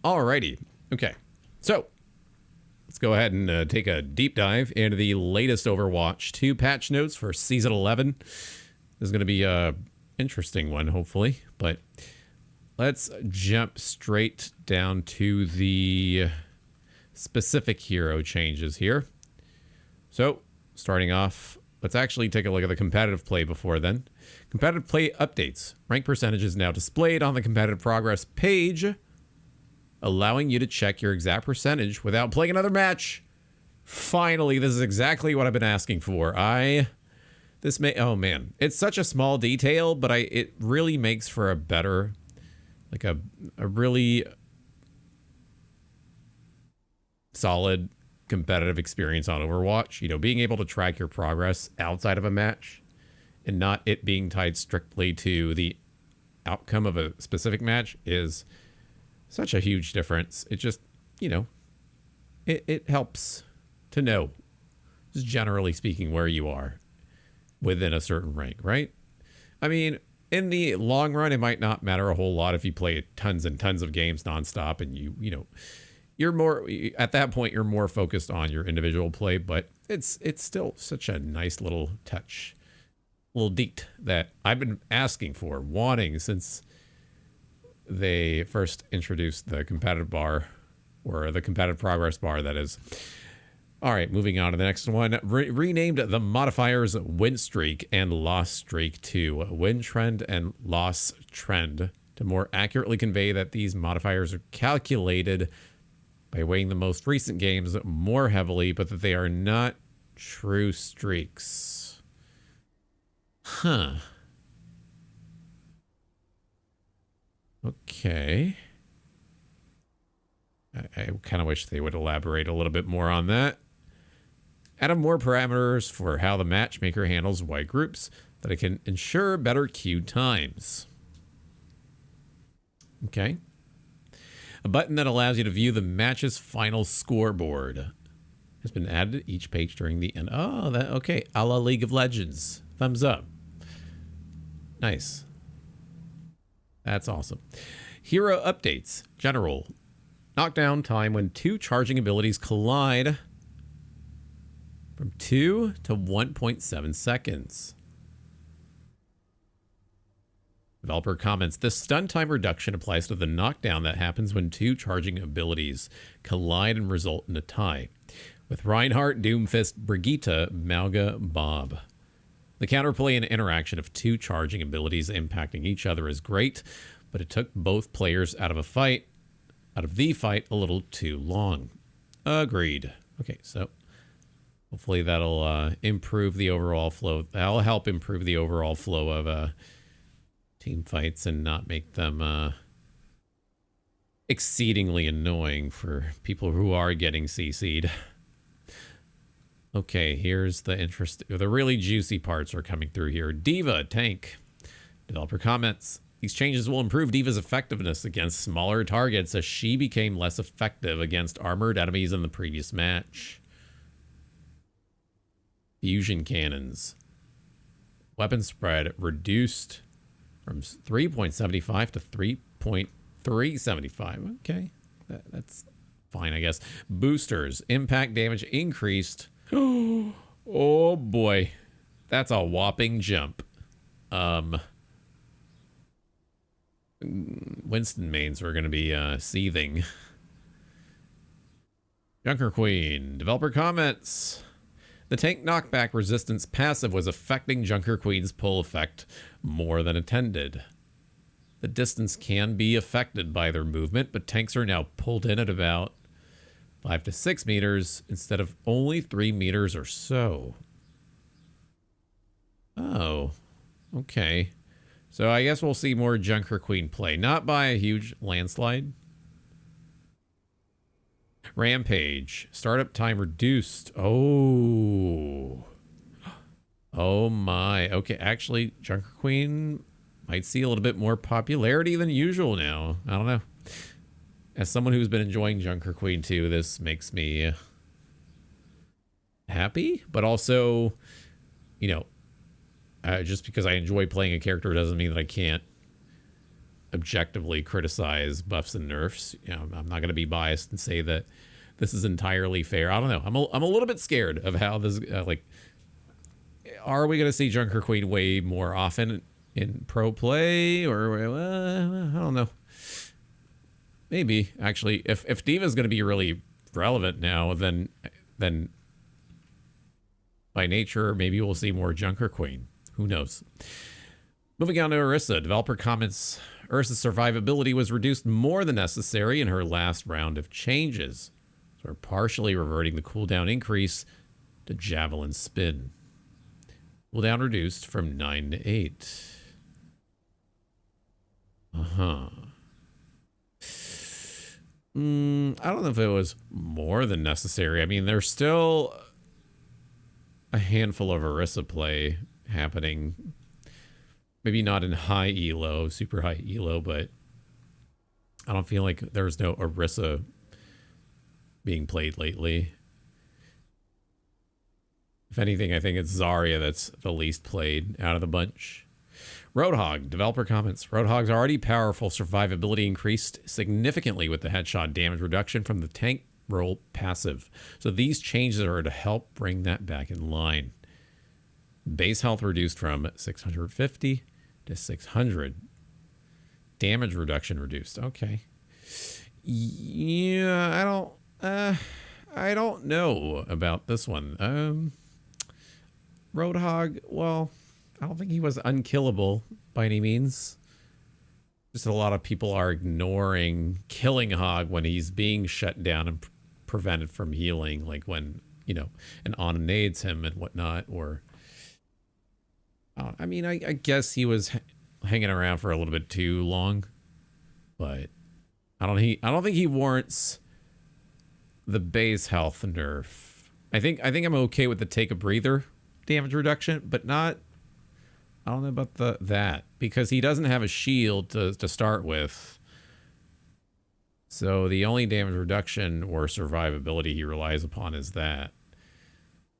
Alrighty. Okay. So, let's go ahead and take a deep dive into the latest Overwatch 2 patch notes for Season 11. This is going to be a interesting one, hopefully. But let's jump straight down to the specific hero changes here. So, starting off, let's actually take a look at the competitive play before then. Competitive play updates. Rank percentage is now displayed on the competitive progress page, allowing you to check your exact percentage without playing another match. Finally, this is exactly what I've been asking for. Oh man, it's such a small detail, but it really makes for a better, like a really solid competitive experience on Overwatch. You know, being able to track your progress outside of a match and not it being tied strictly to the outcome of a specific match is such a huge difference. It just, you know, it helps to know, just generally speaking, where you are within a certain rank, right? I mean, in the long run, it might not matter a whole lot if you play tons and tons of games nonstop and you know, you're more, at that point, you're more focused on your individual play, but it's still such a nice little touch, little deet that I've been asking for, wanting since they first introduced the competitive bar, or the competitive progress bar, that is. All right, moving on to the next one. Renamed the modifiers win streak and loss streak to win trend and loss trend to more accurately convey that these modifiers are calculated by weighing the most recent games more heavily, but that they are not true streaks. Huh. Okay. I kind of wish they would elaborate a little bit more on that. Add more parameters for how the matchmaker handles wide groups, that it can ensure better queue times. Okay. A button that allows you to view the match's final scoreboard has been added to each page during the end. Oh, that okay. A la League of Legends. Thumbs up. Nice. That's awesome. Hero updates. General. Knockdown time when two charging abilities collide from 2 to 1.7 seconds. Developer comments, this stun time reduction applies to the knockdown that happens when two charging abilities collide and result in a tie. With Reinhardt, Doomfist, Brigitte, Malga, Bob. The counterplay and interaction of two charging abilities impacting each other is great, but it took both players out of the fight a little too long. Agreed. Okay, so hopefully that'll improve the overall flow. That'll help improve the overall flow of team fights and not make them exceedingly annoying for people who are getting CC'd. Okay, here's the really juicy parts are coming through here. Diva tank. Developer comments, these changes will improve Diva's effectiveness against smaller targets as she became less effective against armored enemies in the previous match. Fusion cannons. Weapon spread reduced from 3.75 to 3.375. Okay, that's fine, I guess. Boosters. Impact damage increased. Oh boy, that's a whopping jump. Winston mains are going to be seething. Junker Queen. Developer comments. The tank knockback resistance passive was affecting Junker Queen's pull effect more than intended. The distance can be affected by their movement, but tanks are now pulled in at about 5 to 6 meters instead of only 3 meters or so. Oh, okay. So I guess we'll see more Junker Queen play. Not by a huge landslide. Rampage. Startup time reduced. Oh. Oh my. Okay, actually, Junker Queen might see a little bit more popularity than usual now. I don't know. As someone who's been enjoying Junker Queen 2, this makes me happy, but also, you know, just because I enjoy playing a character doesn't mean that I can't objectively criticize buffs and nerfs. You know, I'm not going to be biased and say that this is entirely fair. I don't know. I'm a little bit scared of how this like. Are we going to see Junker Queen way more often in pro play, or I don't know. Maybe actually, if Diva is going to be really relevant now, then by nature maybe we'll see more Junker Queen. Who knows? Moving on to Orisa. Developer comments Orisa's survivability was reduced more than necessary in her last round of changes. So we're partially reverting the cooldown increase to Javelin Spin. Cooldown reduced from 9 to 8. I don't know if it was more than necessary. I mean, there's still a handful of Orisa play happening. Maybe not in high elo, super high elo, but I don't feel like there's no Orisa being played lately. If anything, I think it's Zarya that's the least played out of the bunch. Roadhog, developer comments. Roadhog's already powerful survivability increased significantly with the headshot damage reduction from the tank role passive. So these changes are to help bring that back in line. Base health reduced from 650 to 600. Damage reduction reduced. Okay. Yeah, I don't know about this one. Roadhog, well, I don't think he was unkillable by any means. Just a lot of people are ignoring killing Hog when he's being shut down and prevented from healing, like when, you know, an Ana nades him and whatnot, or I mean, I guess he was hanging around for a little bit too long, but I don't think he warrants the base health nerf. I think I'm okay with the take a breather damage reduction, but not. I don't know about that because he doesn't have a shield to start with. So the only damage reduction or survivability he relies upon is that.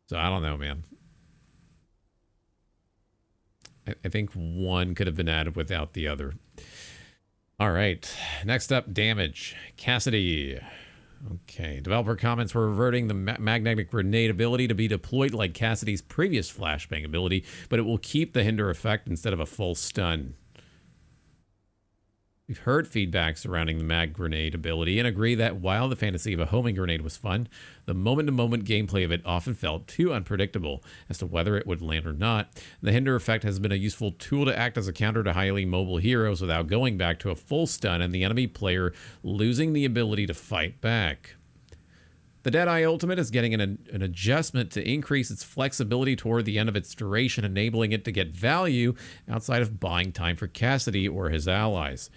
So I don't know, man. I think one could have been added without the other. All right. Next up, damage. Cassidy. Okay. Developer comments were reverting the magnetic grenade ability to be deployed like Cassidy's previous flashbang ability, but it will keep the hinder effect instead of a full stun. We've heard feedback surrounding the mag grenade ability and agree that while the fantasy of a homing grenade was fun, the moment-to-moment gameplay of it often felt too unpredictable as to whether it would land or not. The hinder effect has been a useful tool to act as a counter to highly mobile heroes without going back to a full stun and the enemy player losing the ability to fight back. The Deadeye Ultimate is getting an adjustment to increase its flexibility toward the end of its duration, enabling it to get value outside of buying time for Cassidy or his allies.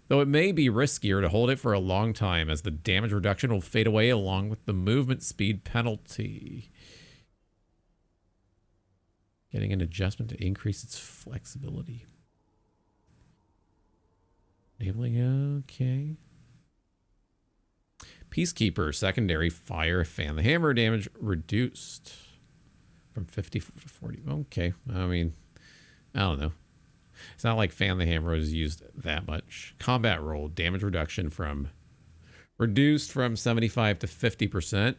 Though it may be riskier to hold it for a long time as the damage reduction will fade away along with the movement speed penalty. Getting an adjustment to increase its flexibility. Enabling, okay. Peacekeeper, secondary fire, fan the hammer damage reduced from 50 to 40. Okay, I mean, I don't know. It's not like fan the hammer is used that much. Combat roll, damage reduction from reduced from 75 to 50%.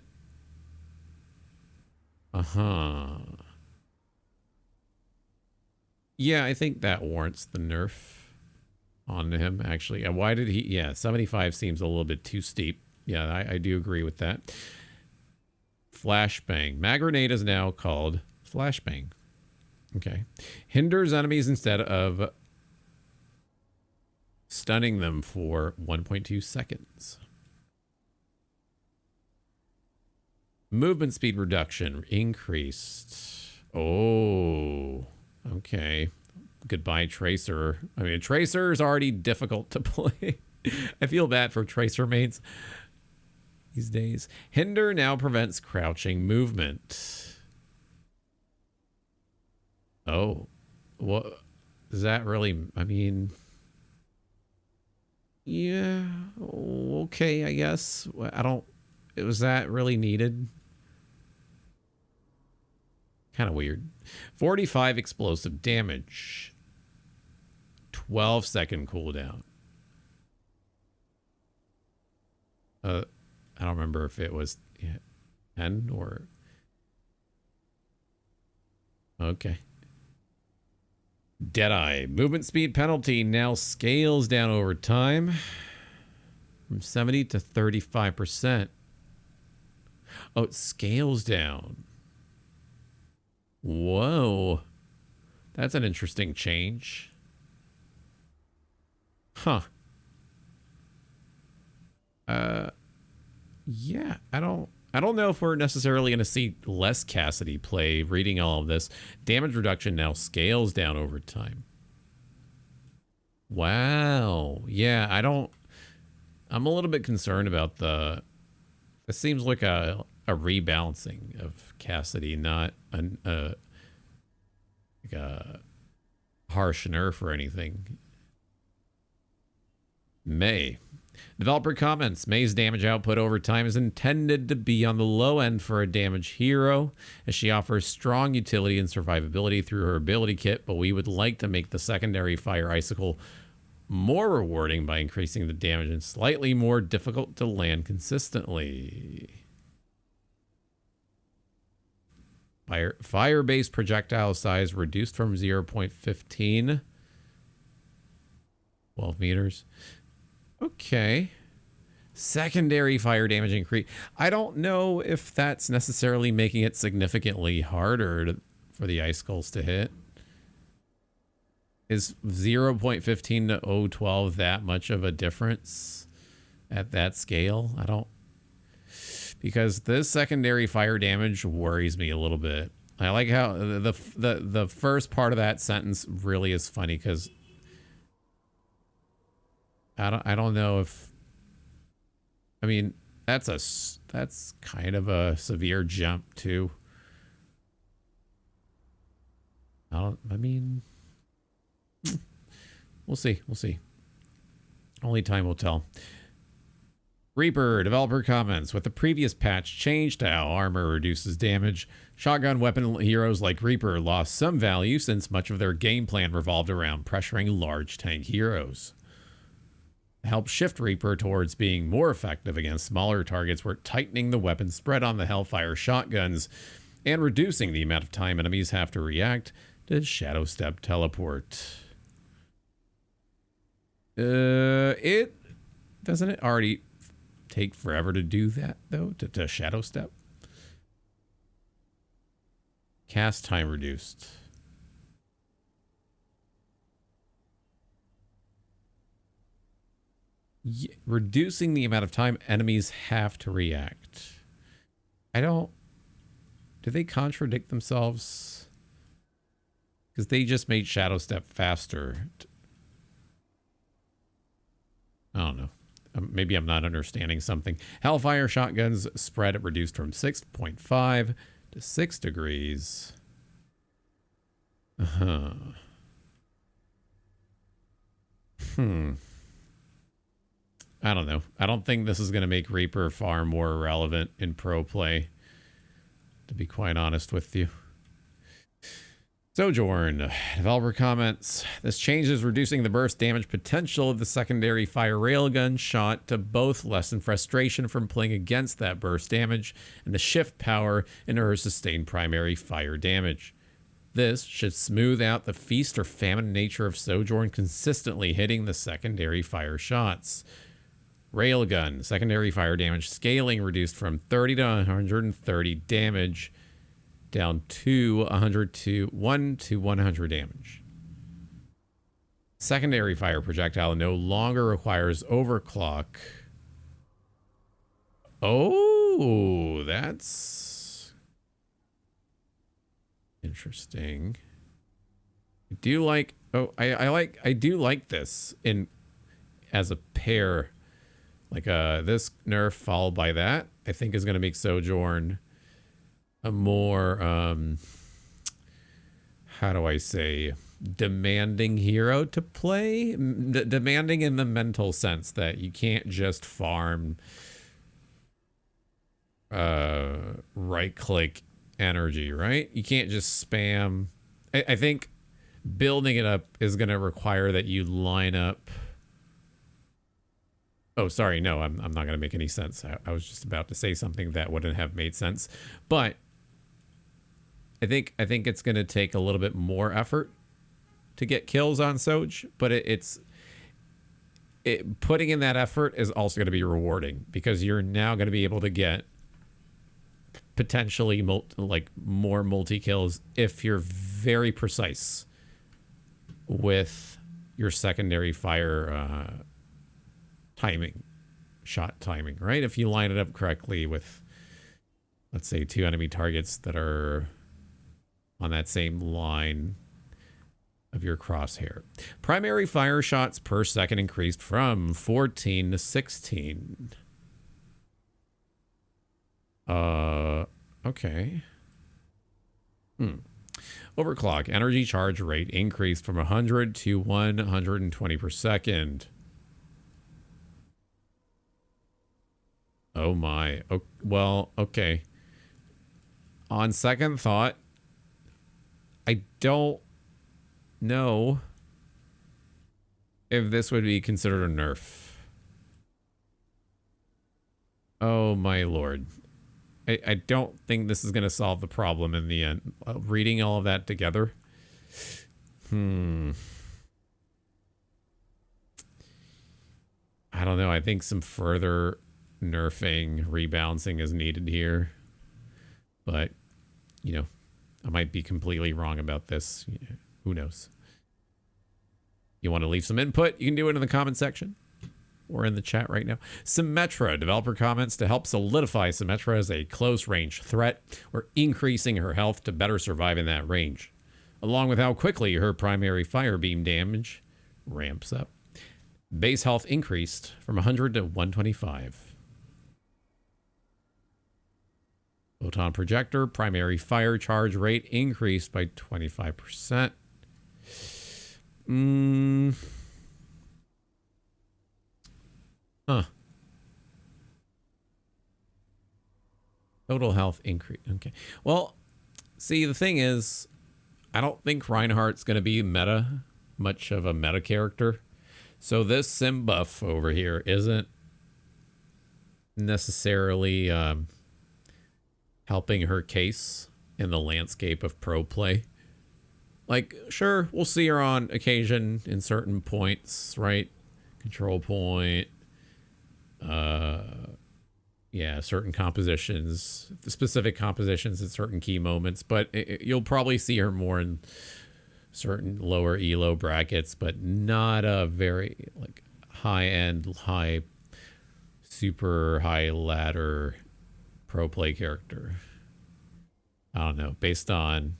Yeah, I think that warrants the nerf on him, actually. Why did he? Yeah, 75 seems a little bit too steep. Yeah, I do agree with that. Flashbang. Mag grenade is now called flashbang. Okay. Hinders enemies instead of stunning them for 1.2 seconds. Movement speed reduction increased. Oh, okay. Goodbye, Tracer. I mean, Tracer is already difficult to play. I feel bad for Tracer mates these days. Hinder now prevents crouching movement. Oh, what does that really? I mean, yeah, okay, I guess. I don't. Was that really needed? Kind of weird. 45 explosive damage. 12-second cooldown. I don't remember if it was 10 or... Okay. Deadeye. Movement speed penalty now scales down over time from 70 to 35%. Oh, it scales down. Whoa. That's an interesting change. Huh. Yeah, I don't know if we're necessarily going to see less Cassidy play. Reading all of this, damage reduction now scales down over time. Wow. Yeah, I'm a little bit concerned about it seems like a rebalancing of Cassidy, not like a harsh nerf or anything. May. Developer comments, May's damage output over time is intended to be on the low end for a damage hero, as she offers strong utility and survivability through her ability kit, but we would like to make the secondary fire icicle more rewarding by increasing the damage and slightly more difficult to land consistently. Fire-based projectile size reduced from 0.15. 12 meters. Okay. Secondary fire damage increase. I don't know if that's necessarily making it significantly harder for the icicles to hit. Is 0.15 to 0.12 that much of a difference at that scale? I don't... Because this secondary fire damage worries me a little bit. I like how the first part of that sentence really is funny, because I don't know if... I mean, that's kind of a severe jump too. I mean, we'll see. Only time will tell. Reaper, developer comments, with the previous patch changed to how armor reduces damage, shotgun weapon heroes like Reaper lost some value since much of their game plan revolved around pressuring large tank heroes. To help shift Reaper towards being more effective against smaller targets, we're tightening the weapon spread on the Hellfire shotguns and reducing the amount of time enemies have to react to Shadow Step teleport. Doesn't it already take forever to do that, though, to Shadow Step? Cast time reduced. Yeah, reducing the amount of time enemies have to react. Do they contradict themselves? Because they just made Shadow Step faster. I don't know. Maybe I'm not understanding something. Hellfire shotguns spread reduced from 6.5 to 6 degrees. I don't know. I don't think this is going to make Reaper far more relevant in pro play, to be quite honest with you. Sojourn, developer comments, this change is reducing the burst damage potential of the secondary fire railgun shot to both lessen frustration from playing against that burst damage and the shift power into her sustained primary fire damage. This should smooth out the feast or famine nature of Sojourn consistently hitting the secondary fire shots. Railgun, secondary fire damage scaling reduced from 30 to 130 damage down to 100 to 100 damage. Secondary fire projectile no longer requires overclock. Oh, that's interesting. I do like I do like this in as a pair. Like this nerf followed by that, I think is going to make Sojourn a more, how do I say, demanding hero to play. Demanding in the mental sense that you can't just farm right-click energy, right? You can't just spam. I think building it up is going to require that you line up Oh, sorry. No, I'm not going to make any sense. I was just about to say something that wouldn't have made sense. But I think it's going to take a little bit more effort to get kills on Soj, but putting in that effort is also going to be rewarding because you're now going to be able to get potentially more multi kills if you're very precise with your secondary fire shot timing, right? If you line it up correctly with, let's say, 2 enemy targets that are on that same line of your crosshair. Primary fire shots per second increased from 14 to 16. Okay. Overclock. Energy charge rate increased from 100 to 120 per second. Oh my. Oh, well, okay. On second thought, I don't know if this would be considered a nerf. Oh my lord. I don't think this is going to solve the problem in the end. Reading all of that together. I don't know. I think some further nerfing, rebalancing is needed here. But, you know, I might be completely wrong about this. Yeah, who knows? You want to leave some input? You can do it in the comment section or in the chat right now. Symmetra. Developer comments to help solidify Symmetra as a close range threat. We're increasing her health to better survive in that range, along with how quickly her primary fire beam damage ramps up. Base health increased from 100 to 125. Photon projector. Primary fire charge rate increased by 25%. Huh. Total health increase. Okay. Well, see, the thing is, I don't think Reinhardt's going to be much of a meta character. So this sim buff over here isn't necessarily helping her case in the landscape of pro play. Like, sure, we'll see her on occasion in certain points, right? Control point. Yeah, certain compositions, specific compositions at certain key moments, but you'll probably see her more in certain lower elo brackets, but not a very like high-end, super high ladder pro play character. I don't know, based on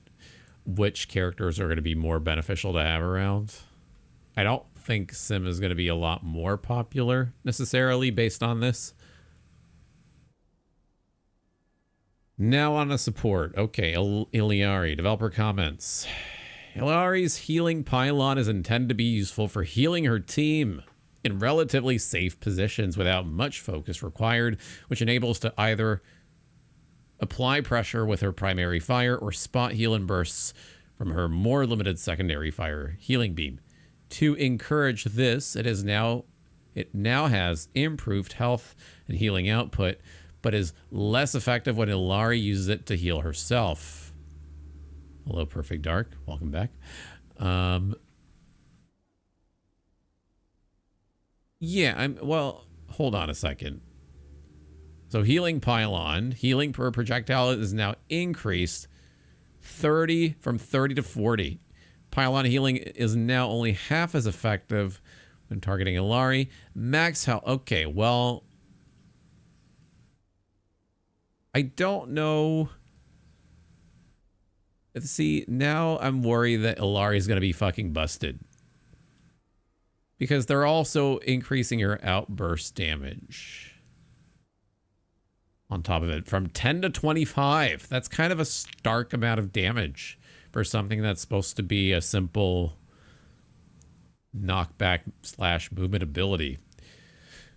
which characters are going to be more beneficial to have around. I don't think Sim is going to be a lot more popular necessarily based on this. Now on a support. Okay, Iliari. Developer comments. Ilari's healing pylon is intended to be useful for healing her team in relatively safe positions without much focus required, which enables to either apply pressure with her primary fire or spot heal and bursts from her more limited secondary fire healing beam. To encourage this, it now has improved health and healing output, but is less effective when Ilari uses it to heal herself. Hello, Perfect Dark. Welcome back. Yeah, well, hold on a second. So healing pylon, healing per projectile is now increased from 30 to 40. Pylon healing is now only half as effective when targeting Ilari. Max health. Okay, well, I don't know. See, now I'm worried that Ilari is going to be fucking busted. Because they're also increasing her outburst damage. On top of it, from 10 to 25. That's kind of a stark amount of damage for something that's supposed to be a simple knockback / movement ability.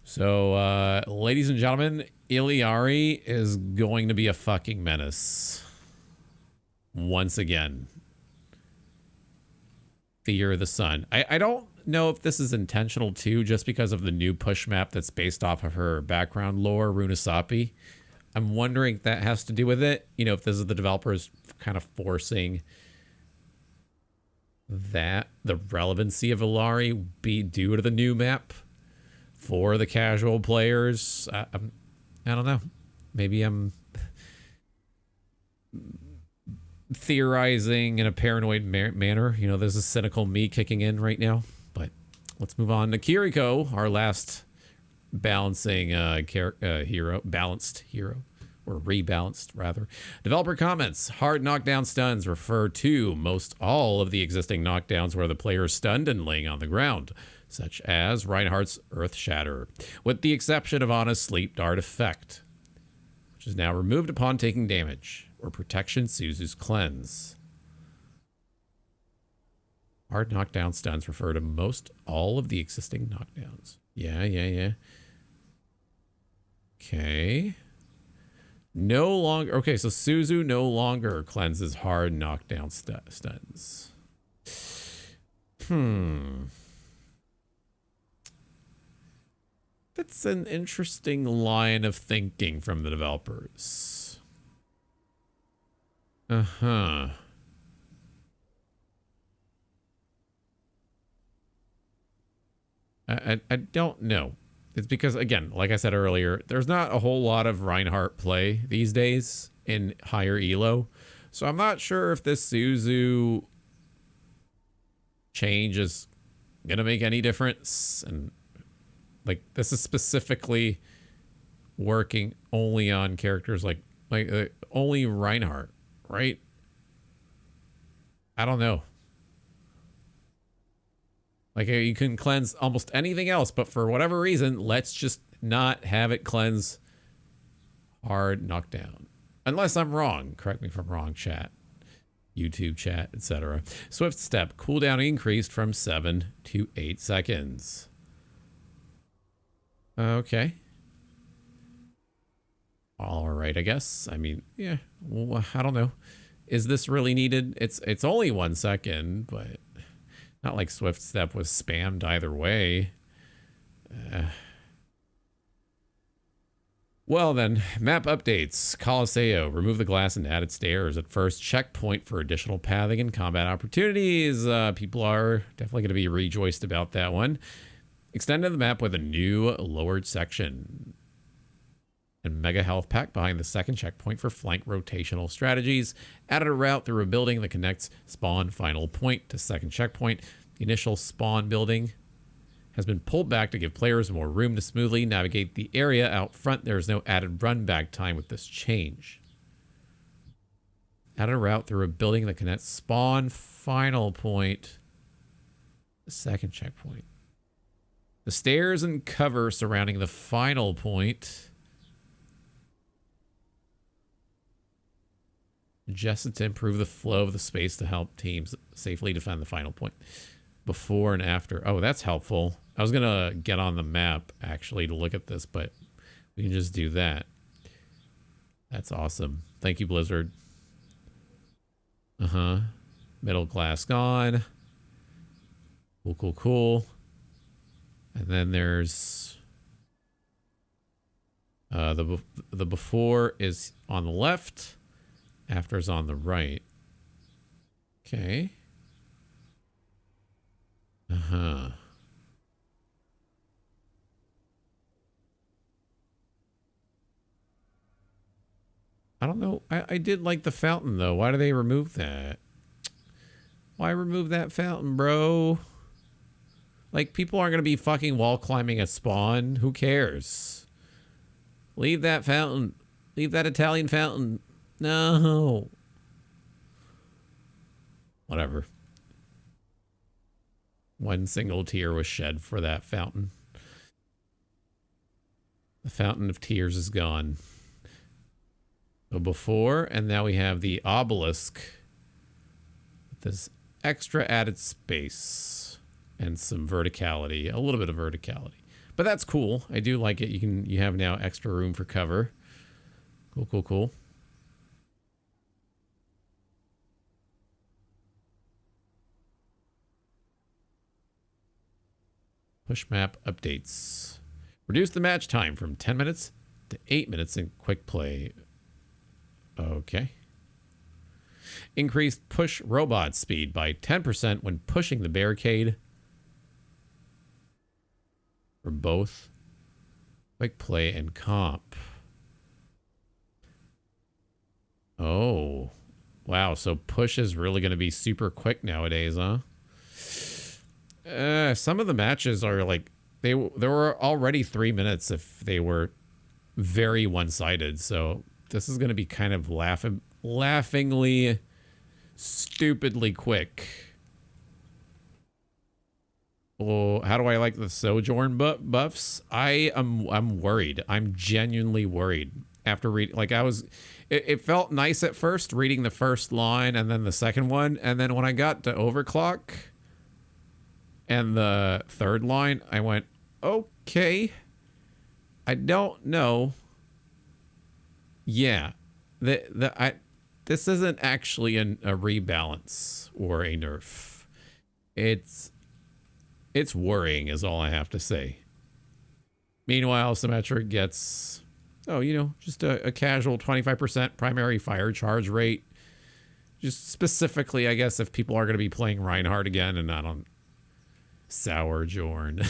So, ladies and gentlemen, Iliari is going to be a fucking menace. Once again. Fear the Sun. I don't know if this is intentional too, just because of the new push map that's based off of her background lore, Runasapi. I'm wondering if that has to do with it. You know, if this is the developers kind of forcing that the relevancy of Illari be due to the new map for the casual players. I don't know. Maybe I'm theorizing in a paranoid manner. You know, there's a cynical me kicking in right now. But let's move on to Kiriko, our last balancing balanced hero, or rebalanced rather. Developer comments: hard knockdown stuns refer to most all of the existing knockdowns where the player is stunned and laying on the ground, such as Reinhardt's Earth Shatter, with the exception of Anna's Sleep Dart effect, which is now removed upon taking damage, or Protection Suzu's Cleanse. Hard knockdown stuns refer to most all of the existing knockdowns. Yeah. Okay. No longer... Okay, so Suzu no longer cleanses hard knockdown stuns. That's an interesting line of thinking from the developers. Uh-huh. I don't know. It's because, again, like I said earlier, there's not a whole lot of Reinhardt play these days in higher elo. So I'm not sure if this Suzu change is going to make any difference. And, like, this is specifically working only on characters like only Reinhardt, right? I don't know. Like, you can cleanse almost anything else, but for whatever reason, let's just not have it cleanse hard knockdown. Unless I'm wrong. Correct me if I'm wrong, chat. YouTube chat, etc. Swift Step. Cooldown increased from 7 to 8 seconds. Okay. All right, I guess. I mean, yeah. Well, I don't know. Is this really needed? It's only 1 second, but... Not like Swift Step was spammed either way. Well then, map updates. Colosseo. Remove the glass and added stairs at first checkpoint for additional pathing and combat opportunities. People are definitely going to be rejoiced about that one. Extended the map with a new lowered section. And Mega Health Pack behind the second checkpoint for flank rotational strategies. Added a route through a building that connects spawn final point to second checkpoint. The initial spawn building has been pulled back to give players more room to smoothly navigate the area out front. There is no added run back time with this change. Added a route through a building that connects spawn final point to second checkpoint. The stairs and cover surrounding the final point adjusted to improve the flow of the space to help teams safely defend the final point. Before and after. Oh, that's helpful. I was going to get on the map, actually, to look at this, but we can just do that. That's awesome. Thank you, Blizzard. Uh-huh. Middle glass gone. Cool. And then there's... the before is on the left. After is on the right. Okay. Uh-huh. I don't know. I did like the fountain, though. Why do they remove that? Why remove that fountain, bro? Like, people aren't going to be fucking wall climbing a spawn. Who cares? Leave that fountain. Leave that Italian fountain. No. Whatever. One single tear was shed for that fountain. The fountain of tears is gone. So before, and now we have the obelisk. With this extra added space and some verticality. A little bit of verticality. But that's cool. I do like it. You have now extra room for cover. Cool. Push map updates. Reduce the match time from 10 minutes to 8 minutes in quick play. Okay. Increased push robot speed by 10% when pushing the barricade. For both quick play and comp. Oh. Wow, so push is really going to be super quick nowadays, huh? Some of the matches are like, there were already 3 minutes if they were very one-sided, so this is going to be kind of laughingly, stupidly quick. Oh, how do I like the Sojourn buffs? I'm worried. I'm genuinely worried. After reading, like it felt nice at first reading the first line and then the second one, and then when I got to overclock and the third line, I went, okay, I don't know. Yeah, this isn't actually a rebalance or a nerf. It's worrying is all I have to say. Meanwhile, Symmetric gets, just a casual 25% primary fire charge rate. Just specifically, I guess, if people are going to be playing Reinhardt again and not on Sourjorn.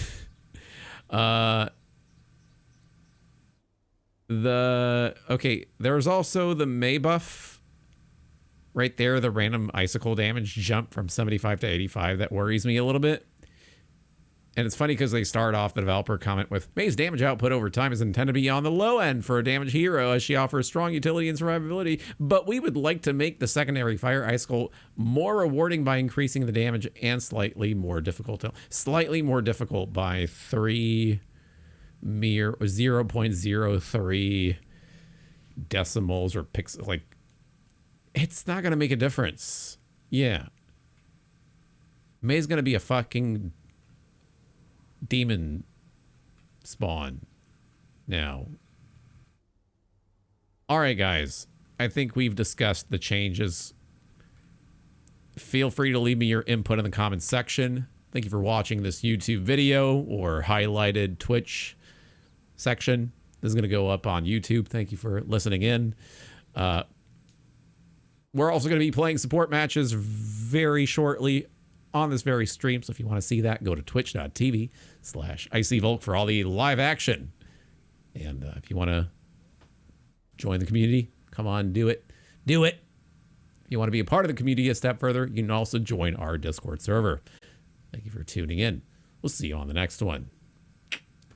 There's also the May buff right there, the random icicle damage jump from 75 to 85 that worries me a little bit. And it's funny because they start off the developer comment with, May's damage output over time is intended to be on the low end for a damage hero as she offers strong utility and survivability, but we would like to make the secondary fire icicle more rewarding by increasing the damage and slightly more difficult by 0.03 decimals or pixels. Like, it's not going to make a difference. Yeah. May's going to be a fucking demon spawn now. All right, guys. I think we've discussed the changes. Feel free to leave me your input in the comments section. Thank you for watching this YouTube video or highlighted Twitch section. This is going to go up on YouTube. Thank you for listening in. We're also going to be playing support matches very shortly on this very stream. So if you want to see that, go to twitch.tv/IcyVolk for all the live action. And if you want to join the community, come on, do it. Do it. If you want to be a part of the community a step further, you can also join our Discord server. Thank you for tuning in. We'll see you on the next one.